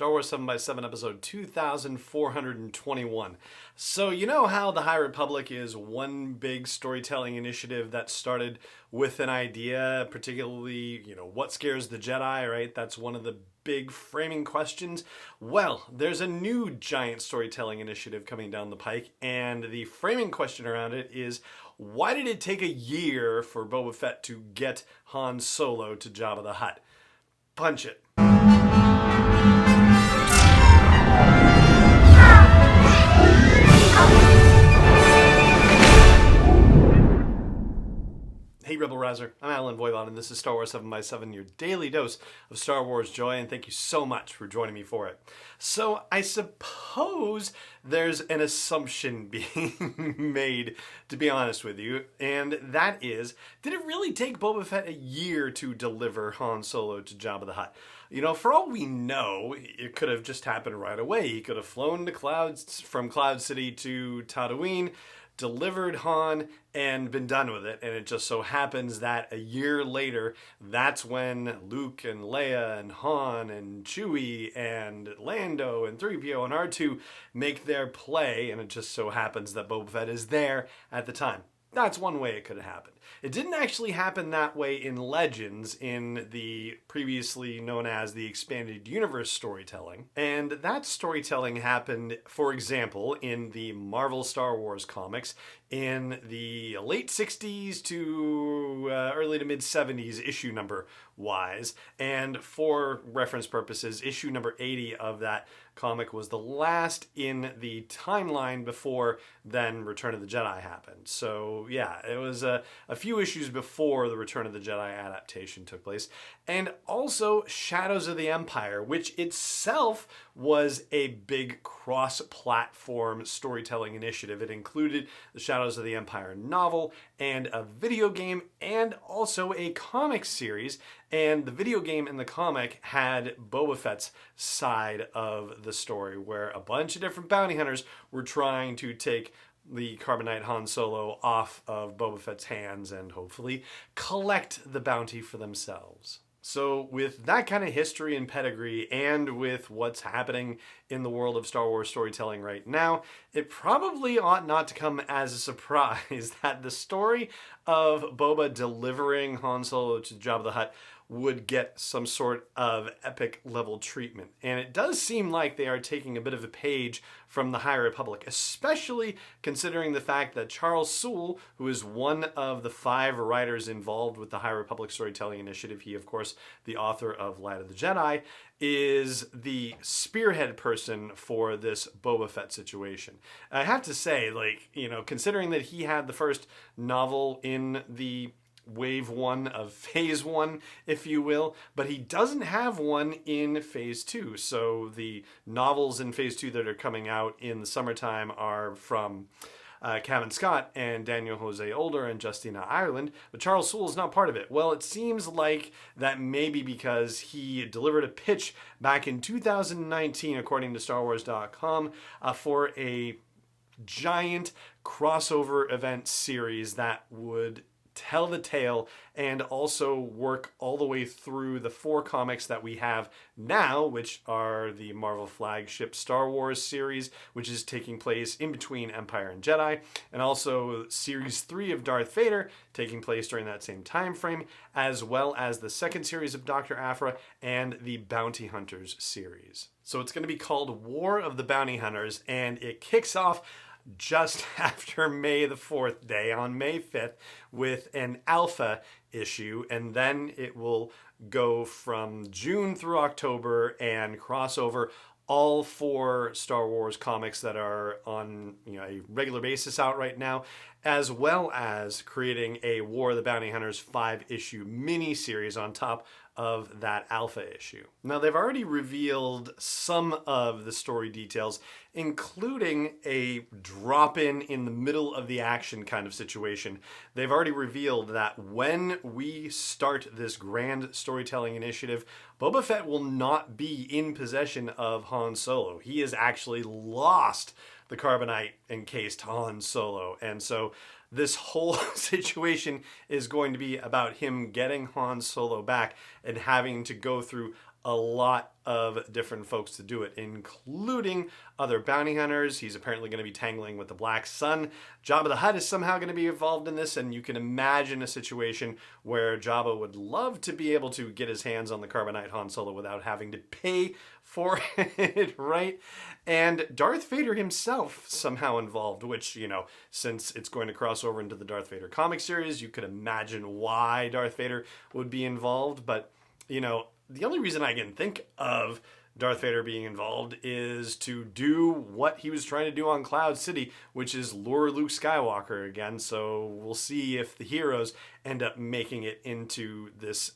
Star Wars 7x7 episode 2421. So you know how the High Republic is one big storytelling initiative that started with an idea, particularly, what scares the Jedi, right? That's one of the big framing questions. Well, there's a new giant storytelling initiative coming down the pike, and the framing question around it is, why did it take a year for Boba Fett to get Han Solo to Jabba the Hutt? Punch it. Hey Rebel Rouser, I'm Alan Voivod, and this is Star Wars 7x7, your daily dose of Star Wars joy, and thank you so much for joining me for it. So I suppose there's an assumption being made, to be honest with you, and that is, did it really take Boba Fett a year to deliver Han Solo to Jabba the Hutt? For all we know, it could have just happened right away. He could have flown from Cloud City to Tatooine, delivered Han, and been done with it. And it just so happens that a year later, that's when Luke and Leia and Han and Chewie and Lando and 3PO and R2 make their play. And it just so happens that Boba Fett is there at the time. That's one way it could have happened. It didn't actually happen that way in Legends, in the previously known as the Expanded Universe storytelling. And that storytelling happened, for example, in the Marvel Star Wars comics in the late 60s to early to mid 70s issue number wise. And for reference purposes, issue number 80 of that comic was the last in the timeline before then Return of the Jedi happened. So yeah, it was a few issues before the Return of the Jedi adaptation took place. And also Shadows of the Empire, which itself was a big cross-platform storytelling initiative. It included the Shadows of the Empire novel and a video game and also a comic series. And the video game and the comic had Boba Fett's side of the story, where a bunch of different bounty hunters were trying to take the Carbonite Han Solo off of Boba Fett's hands and hopefully collect the bounty for themselves. So with that kind of history and pedigree, and with what's happening in the world of Star Wars storytelling right now, it probably ought not to come as a surprise that the story of Boba delivering Han Solo to Jabba the Hutt would get some sort of epic level treatment. And it does seem like they are taking a bit of a page from the High Republic, especially considering the fact that Charles Soule, who is one of the 5 writers involved with the High Republic Storytelling Initiative, he of course the author of Light of the Jedi, is the spearhead person for this Boba Fett situation. I have to say, considering that he had the first novel in the Wave 1 of Phase 1, if you will, but he doesn't have one in Phase 2. So the novels in Phase 2 that are coming out in the summertime are from Cavan Scott and Daniel Jose Older and Justina Ireland, but Charles Soule is not part of it. Well, it seems like that may be because he delivered a pitch back in 2019, according to StarWars.com, for a giant crossover event series that would tell the tale and also work all the way through the 4 comics that we have now, which are the Marvel flagship Star Wars series, which is taking place in between Empire and Jedi, and also Series 3 of Darth Vader, taking place during that same time frame, as well as the second series of Dr. Aphra and the Bounty Hunters series. So it's going to be called War of the Bounty Hunters, and it kicks off just after May the 4th day, on May 5th, with an alpha issue, and then it will go from June through October and cross over all 4 Star Wars comics that are on a regular basis out right now, as well as creating a War of the Bounty Hunters 5-issue mini-series on top of that alpha issue. Now, they've already revealed some of the story details, including a drop-in in the middle of the action kind of situation. They've already revealed that when we start this grand storytelling initiative, Boba Fett will not be in possession of Han Solo. He has actually lost the Carbonite encased Han Solo. And so this whole situation is going to be about him getting Han Solo back and having to go through a lot of different folks to do it, including other bounty hunters. He's apparently going to be tangling with the Black Sun. Jabba the Hutt is somehow going to be involved in this, and you can imagine a situation where Jabba would love to be able to get his hands on the Carbonite Han Solo without having to pay for it, right? And Darth Vader himself somehow involved, which, you know, since it's going to cross over into the Darth Vader comic series, you could imagine why Darth Vader would be involved. But, you know, the only reason I can think of Darth Vader being involved is to do what he was trying to do on Cloud City, which is lure Luke Skywalker again. So we'll see if the heroes end up making it into this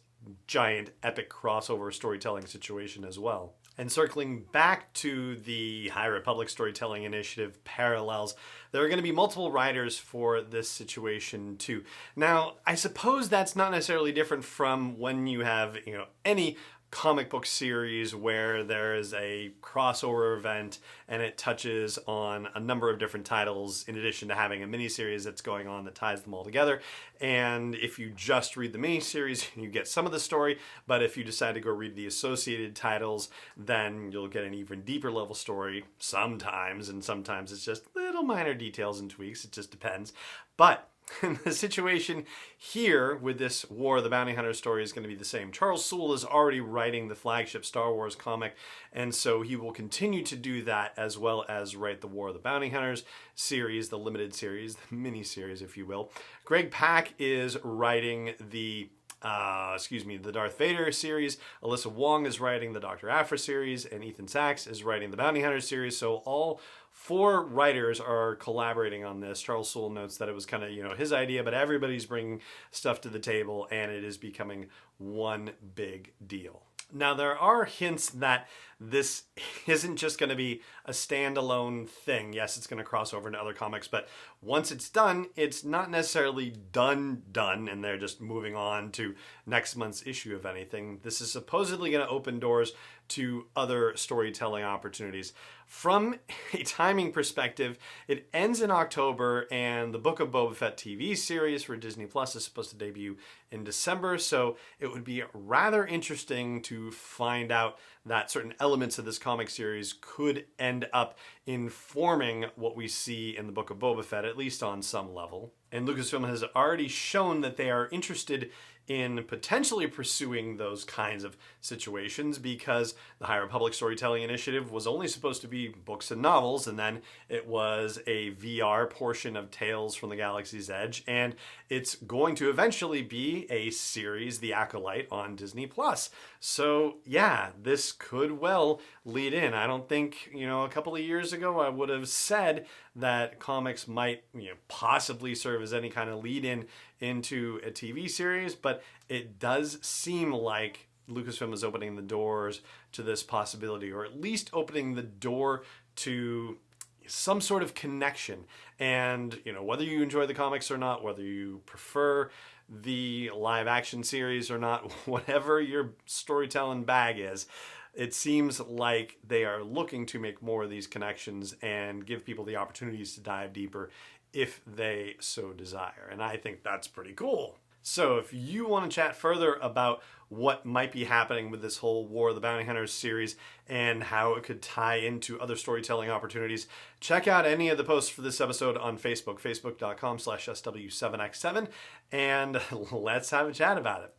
giant epic crossover storytelling situation as well. And circling back to the High Republic Storytelling Initiative parallels, there are going to be multiple writers for this situation too. Now, I suppose that's not necessarily different from when you have, you know, any comic book series where there is a crossover event and it touches on a number of different titles in addition to having a miniseries that's going on that ties them all together. And if you just read the miniseries, you get some of the story, but if you decide to go read the associated titles, then you'll get an even deeper level story sometimes, and sometimes it's just little minor details and tweaks. It just depends. But the situation here with this War of the Bounty Hunter story is going to be the same. Charles Soule is already writing the flagship Star Wars comic, and so he will continue to do that as well as write the War of the Bounty Hunters series, the limited series, the mini-series, if you will. Greg Pak is writing the Darth Vader series. Alyssa Wong is writing the Dr. Aphra series, and Ethan Sachs is writing the Bounty Hunter series. So all 4 writers are collaborating on this. Charles Soule notes that it was kind of, you know, his idea, but everybody's bringing stuff to the table, and it is becoming one big deal. Now, there are hints that this isn't just going to be a standalone thing. Yes, it's going to cross over into other comics, but once it's done, it's not necessarily done, and they're just moving on to next month's issue of anything. This is supposedly going to open doors to other storytelling opportunities. From a timing perspective, it ends in October, and the Book of Boba Fett TV series for Disney Plus is supposed to debut in December, so it would be rather interesting to find out that certain elements of this comic series could end up informing what we see in the Book of Boba Fett, at least on some level. And Lucasfilm has already shown that they are interested in potentially pursuing those kinds of situations, because the High Republic Storytelling Initiative was only supposed to be books and novels, and then it was a VR portion of Tales from the Galaxy's Edge, and it's going to eventually be a series, The Acolyte, on Disney Plus. So yeah, this could well lead in. I don't think, you know, a couple of years ago I would have said that comics might, you know, possibly serve as any kind of lead-in into a TV series, but it does seem like Lucasfilm is opening the doors to this possibility, or at least opening the door to some sort of connection. And, you know, whether you enjoy the comics or not, whether you prefer the live action series or not, whatever your storytelling bag is, it seems like they are looking to make more of these connections and give people the opportunities to dive deeper if they so desire. And I think that's pretty cool. So if you want to chat further about what might be happening with this whole War of the Bounty Hunters series and how it could tie into other storytelling opportunities, check out any of the posts for this episode on Facebook, facebook.com/SW7X7, and let's have a chat about it.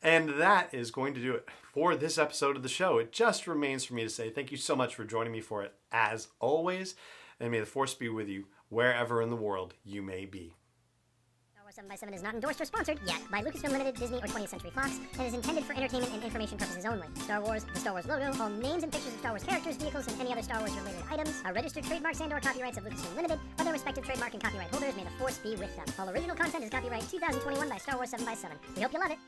And that is going to do it for this episode of the show. It just remains for me to say thank you so much for joining me for it, as always, and may the Force be with you wherever in the world you may be. Star Wars 7x7 is not endorsed or sponsored yet by Lucasfilm Limited, Disney, or 20th Century Fox, and is intended for entertainment and information purposes only. Star Wars, the Star Wars logo, all names and pictures of Star Wars characters, vehicles, and any other Star Wars-related items are registered trademarks and/or copyrights of Lucasfilm Limited, or their respective trademark and copyright holders. May the Force be with them. All original content is copyright 2021 by Star Wars 7x7. We hope you love it.